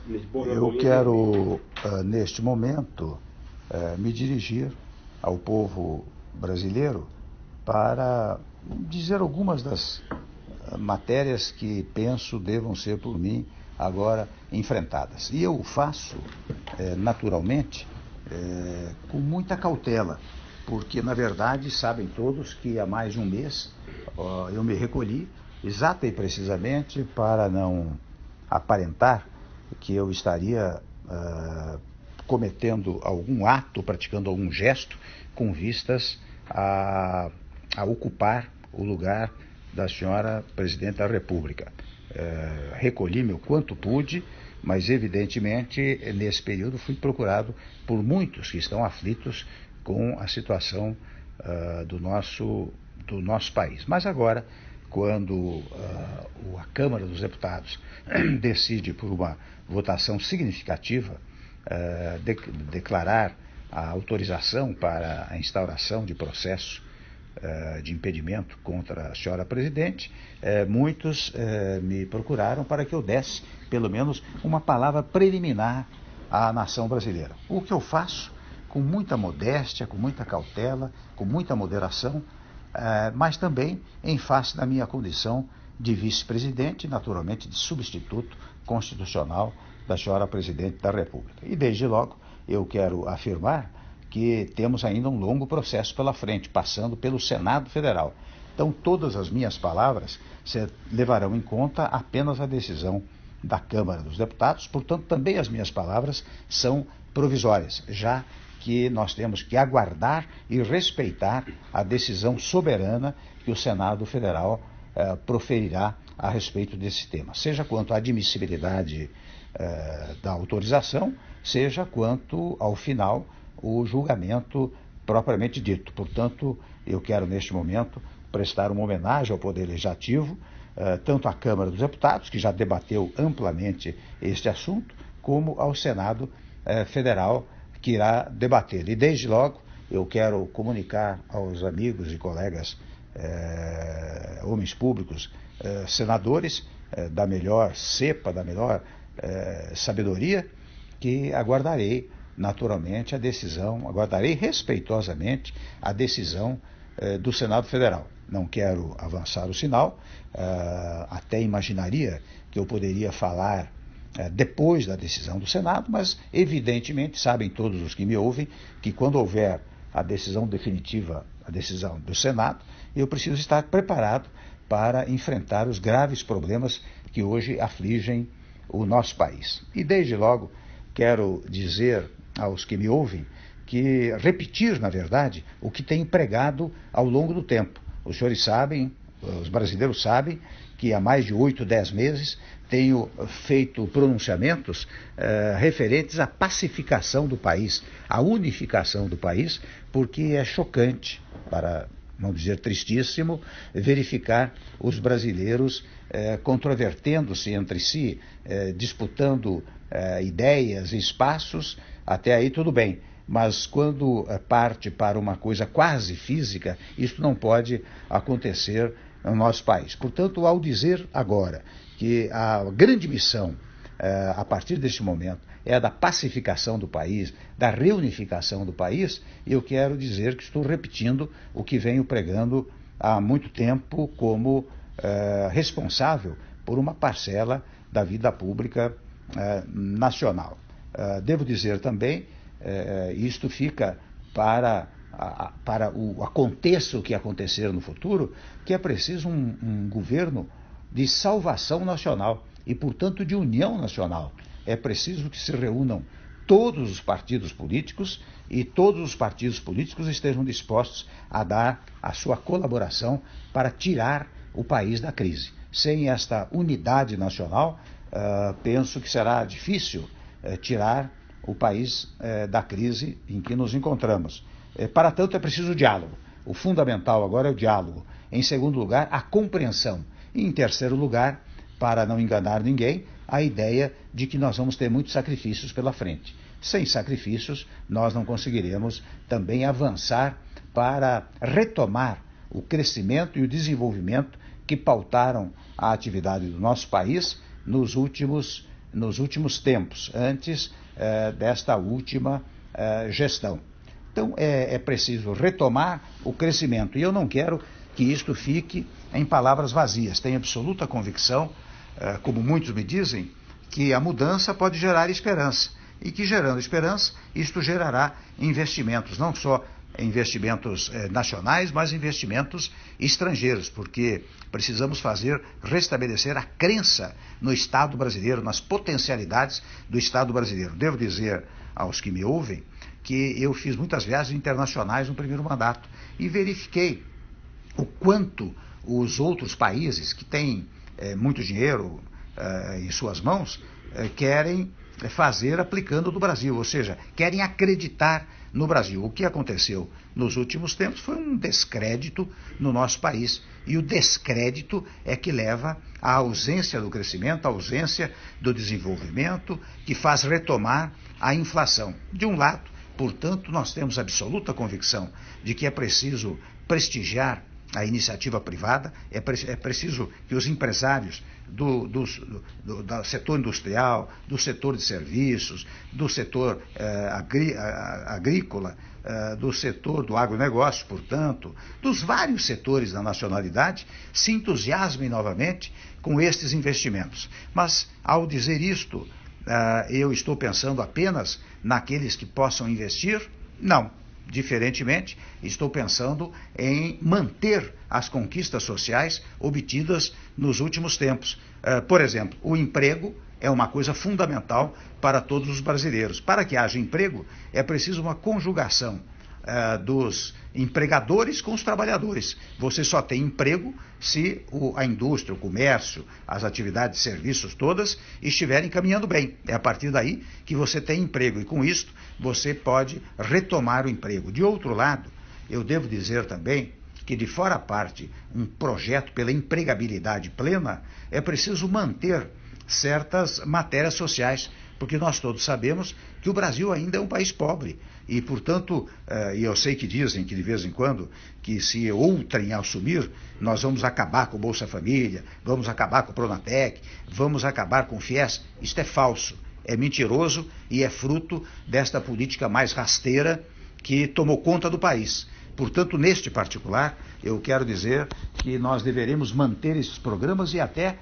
Eu quero, neste momento, me dirigir ao povo brasileiro para dizer algumas das matérias que penso devam ser por mim agora enfrentadas. E eu o faço, naturalmente, com muita cautela, porque, na verdade, sabem todos que há mais de um mês eu me recolhi exata e precisamente para não aparentar que eu estaria cometendo algum ato, praticando algum gesto com vistas a ocupar o lugar da senhora Presidente da República. Recolhi-me o quanto pude, mas evidentemente nesse período fui procurado por muitos que estão aflitos com a situação do nosso país. Mas agora, quando a Câmara dos Deputados decide por uma votação significativa declarar a autorização para a instauração de processo de impedimento contra a senhora Presidente, muitos me procuraram para que eu desse pelo menos uma palavra preliminar à nação brasileira. O que eu faço com muita modéstia, com muita cautela, com muita moderação, mas também em face da minha condição de vice-presidente, naturalmente de substituto constitucional da senhora Presidente da República. E desde logo eu quero afirmar que temos ainda um longo processo pela frente, passando pelo Senado Federal. Então todas as minhas palavras levarão em conta apenas a decisão da Câmara dos Deputados, portanto também as minhas palavras são provisórias, já que nós temos que aguardar e respeitar a decisão soberana que o Senado Federal proferirá a respeito desse tema, seja quanto à admissibilidade da autorização, seja quanto ao final o julgamento propriamente dito. Portanto, eu quero neste momento prestar uma homenagem ao Poder Legislativo, tanto à Câmara dos Deputados, que já debateu amplamente este assunto, como ao Senado Federal, que irá debater. E desde logo eu quero comunicar aos amigos e colegas homens públicos, senadores da melhor cepa, da melhor sabedoria, que aguardarei naturalmente a decisão, aguardarei respeitosamente a decisão do Senado Federal. Não quero avançar o sinal, até imaginaria que eu poderia falar depois da decisão do Senado, mas evidentemente sabem todos os que me ouvem que quando houver a decisão definitiva, a decisão do Senado, eu preciso estar preparado para enfrentar os graves problemas que hoje afligem o nosso país. E desde logo quero dizer aos que me ouvem que repetir, na verdade, o que tenho pregado ao longo do tempo. Os senhores sabem, os brasileiros sabem, que há mais de 8, 10 meses tenho feito pronunciamentos referentes à pacificação do país, à unificação do país, porque é chocante, para não dizer tristíssimo, verificar os brasileiros controvertendo-se entre si, disputando ideias e espaços. Até aí tudo bem, mas quando parte para uma coisa quase física, isso não pode acontecer no nosso país. Portanto, ao dizer agora que a grande missão, a partir deste momento, é a da pacificação do país, da reunificação do país, eu quero dizer que estou repetindo o que venho pregando há muito tempo como responsável por uma parcela da vida pública nacional. Devo dizer também, isto fica para aconteça o que acontecer no futuro, que é preciso um governo de salvação nacional e, portanto, de união nacional. É preciso que se reúnam todos os partidos políticos e todos os partidos políticos estejam dispostos a dar a sua colaboração para tirar o país da crise. Sem esta unidade nacional, penso que será difícil tirar o país da crise em que nos encontramos. Para tanto, é preciso diálogo. O fundamental agora é o diálogo. Em segundo lugar, a compreensão. E em terceiro lugar, para não enganar ninguém, a ideia de que nós vamos ter muitos sacrifícios pela frente. Sem sacrifícios, nós não conseguiremos também avançar para retomar o crescimento e o desenvolvimento que pautaram a atividade do nosso país nos últimos nos últimos tempos, antes desta última gestão. Então é preciso retomar o crescimento, e eu não quero que isto fique em palavras vazias. Tenho absoluta convicção, como muitos me dizem, que a mudança pode gerar esperança, e que gerando esperança, isto gerará investimentos, não só investimentos nacionais, mas investimentos estrangeiros, porque precisamos restabelecer a crença no Estado brasileiro, nas potencialidades do Estado brasileiro. Devo dizer aos que me ouvem que eu fiz muitas viagens internacionais no primeiro mandato e verifiquei o quanto os outros países que têm muito dinheiro em suas mãos querem fazer aplicando do Brasil, ou seja, querem acreditar no Brasil. O que aconteceu nos últimos tempos foi um descrédito no nosso país, e o descrédito é que leva à ausência do crescimento, à ausência do desenvolvimento, que faz retomar a inflação. De um lado, portanto, nós temos absoluta convicção de que é preciso prestigiar a iniciativa privada, é preciso que os empresários do setor industrial, do setor de serviços, do setor agrícola, do setor do agronegócio, portanto, dos vários setores da nacionalidade, se entusiasmem novamente com estes investimentos. Mas, ao dizer isto, eu estou pensando apenas naqueles que possam investir? Não. Diferentemente, estou pensando em manter as conquistas sociais obtidas nos últimos tempos. Por exemplo, o emprego é uma coisa fundamental para todos os brasileiros. Para que haja emprego, é preciso uma conjugação dos empregadores com os trabalhadores. Você só tem emprego se a indústria, o comércio, as atividades de serviços todas estiverem caminhando bem. É a partir daí que você tem emprego, e com isto você pode retomar o emprego. De outro lado, eu devo dizer também que, de fora a parte, um projeto pela empregabilidade plena, é preciso manter certas matérias sociais, porque nós todos sabemos que o Brasil ainda é um país pobre e, portanto, e eu sei que dizem que de vez em quando que se outrem assumir, nós vamos acabar com o Bolsa Família, vamos acabar com o Pronatec, vamos acabar com o FIES. Isto é falso, é mentiroso e é fruto desta política mais rasteira que tomou conta do país. Portanto, neste particular, eu quero dizer que nós deveremos manter esses programas e até,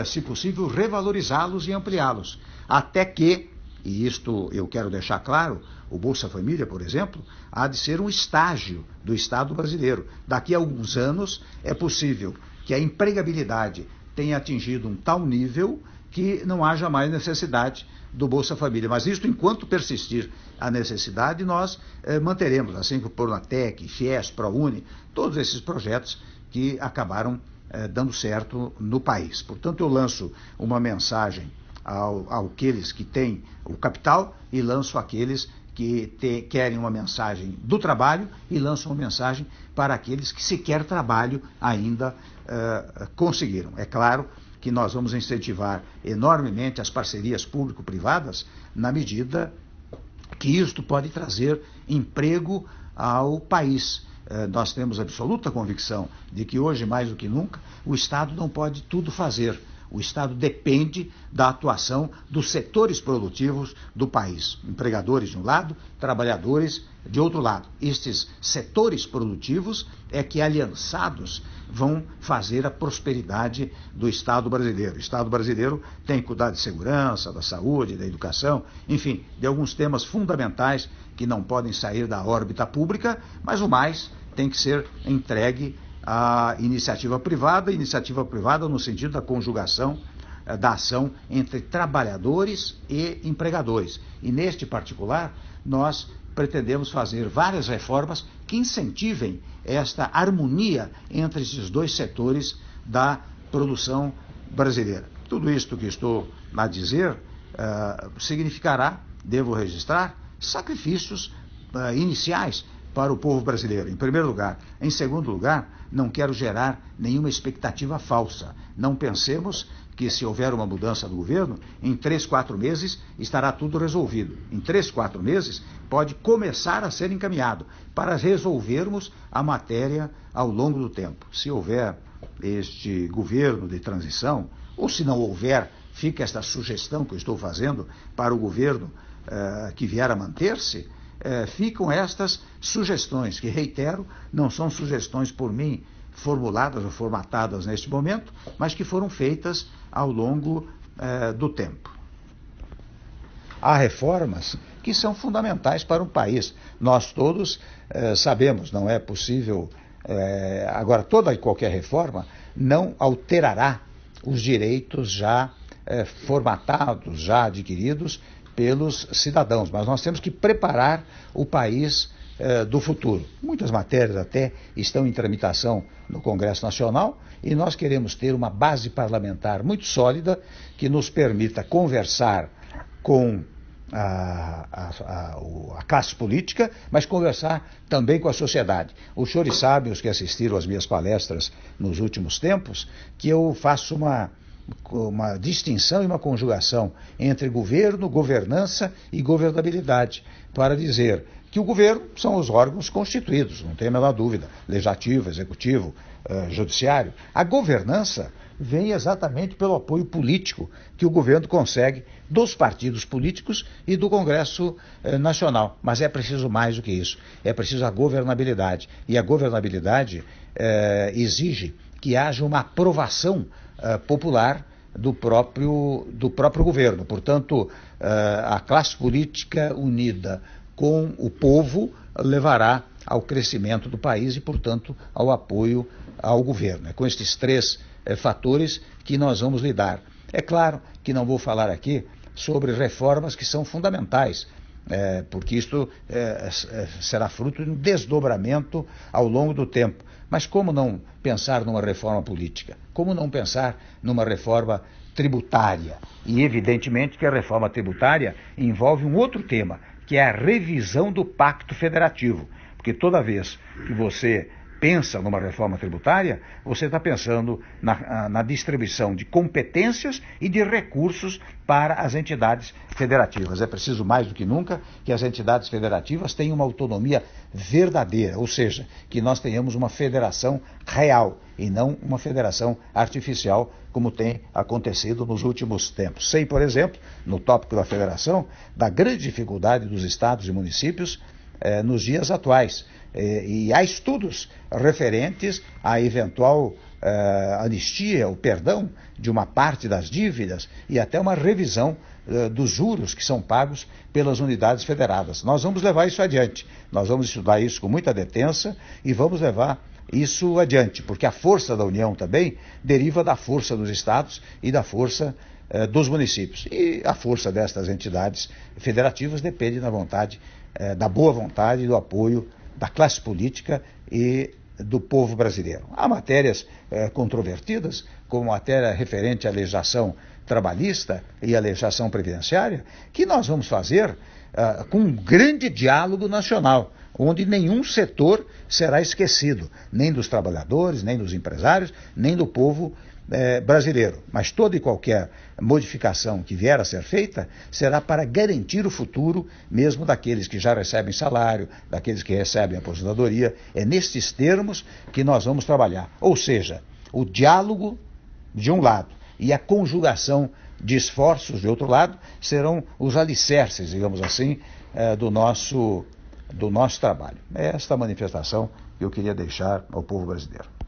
se possível, revalorizá-los e ampliá-los. Até que, e isto eu quero deixar claro, o Bolsa Família, por exemplo, há de ser um estágio do Estado brasileiro. Daqui a alguns anos é possível que a empregabilidade tenha atingido um tal nível que não haja mais necessidade do Bolsa Família. Mas isto, enquanto persistir a necessidade, nós manteremos, assim como o Pronatec, FIES, ProUni, todos esses projetos que acabaram dando certo no país. Portanto, eu lanço uma mensagem àqueles que têm o capital e lanço àqueles que querem uma mensagem do trabalho e lanço uma mensagem para aqueles que sequer trabalho ainda conseguiram. É claro que nós vamos incentivar enormemente as parcerias público-privadas na medida que isto pode trazer emprego ao país. Nós temos absoluta convicção de que hoje, mais do que nunca, o Estado não pode tudo fazer. O Estado depende da atuação dos setores produtivos do país. Empregadores de um lado, trabalhadores de outro lado. Estes setores produtivos é que, aliançados, vão fazer a prosperidade do Estado brasileiro. O Estado brasileiro tem que cuidar de segurança, da saúde, da educação, enfim, de alguns temas fundamentais que não podem sair da órbita pública, mas o mais tem que ser entregue à iniciativa privada no sentido da conjugação da ação entre trabalhadores e empregadores. E neste particular, nós pretendemos fazer várias reformas que incentivem esta harmonia entre esses dois setores da produção brasileira. Tudo isto que estou a dizer significará, devo registrar, sacrifícios iniciais para o povo brasileiro, em primeiro lugar. Em segundo lugar, não quero gerar nenhuma expectativa falsa. Não pensemos que, se houver uma mudança do governo, em 3, 4 meses estará tudo resolvido. Em 3, 4 meses pode começar a ser encaminhado para resolvermos a matéria ao longo do tempo. Se houver este governo de transição, ou se não houver, fica esta sugestão que eu estou fazendo para o governo que vier a manter-se, ficam estas sugestões, que, reitero, não são sugestões por mim formuladas ou formatadas neste momento, mas que foram feitas ao longo do tempo. Há reformas que são fundamentais para um país. Nós todos sabemos, não é possível... agora, toda e qualquer reforma não alterará os direitos já formatados, já adquiridos pelos cidadãos, mas nós temos que preparar o país do futuro. Muitas matérias até estão em tramitação no Congresso Nacional e nós queremos ter uma base parlamentar muito sólida que nos permita conversar com a classe política, mas conversar também com a sociedade. Os senhores sabem, os que assistiram às minhas palestras nos últimos tempos, que eu faço uma distinção e uma conjugação entre governo, governança e governabilidade, para dizer que o governo são os órgãos constituídos, não tem a menor dúvida, legislativo, executivo, judiciário. A governança vem exatamente pelo apoio político que o governo consegue dos partidos políticos e do Congresso Nacional. Mas é preciso mais do que isso, é preciso a governabilidade. E a governabilidade exige que haja uma aprovação popular do próprio governo. Portanto, a classe política unida com o povo levará ao crescimento do país e, portanto, ao apoio ao governo. É com estes três fatores que nós vamos lidar. É claro que não vou falar aqui sobre reformas que são fundamentais, porque isto será fruto de um desdobramento ao longo do tempo. Mas como não pensar numa reforma política? Como não pensar numa reforma tributária? E evidentemente que a reforma tributária envolve um outro tema, que é a revisão do Pacto Federativo. Porque toda vez que você pensa numa reforma tributária, você está pensando na distribuição de competências e de recursos para as entidades federativas. É preciso mais do que nunca que as entidades federativas tenham uma autonomia verdadeira, ou seja, que nós tenhamos uma federação real e não uma federação artificial, como tem acontecido nos últimos tempos. Sei, por exemplo, no tópico da federação, da grande dificuldade dos estados e municípios nos dias atuais. E há estudos referentes à eventual anistia, o perdão de uma parte das dívidas e até uma revisão dos juros que são pagos pelas unidades federadas. Nós vamos levar isso adiante, nós vamos estudar isso com muita detença e vamos levar isso adiante, porque a força da União também deriva da força dos estados e da força dos municípios. E a força destas entidades federativas depende da boa vontade e do apoio da classe política e do povo brasileiro. Há matérias controvertidas, como matéria referente à legislação trabalhista e à legislação previdenciária, que nós vamos fazer com um grande diálogo nacional, onde nenhum setor será esquecido, nem dos trabalhadores, nem dos empresários, nem do povo brasileiro. Mas toda e qualquer modificação que vier a ser feita será para garantir o futuro mesmo daqueles que já recebem salário, daqueles que recebem aposentadoria. É nestes termos que nós vamos trabalhar. Ou seja, o diálogo de um lado e a conjugação de esforços de outro lado serão os alicerces, digamos assim, do nosso trabalho. É esta manifestação que eu queria deixar ao povo brasileiro.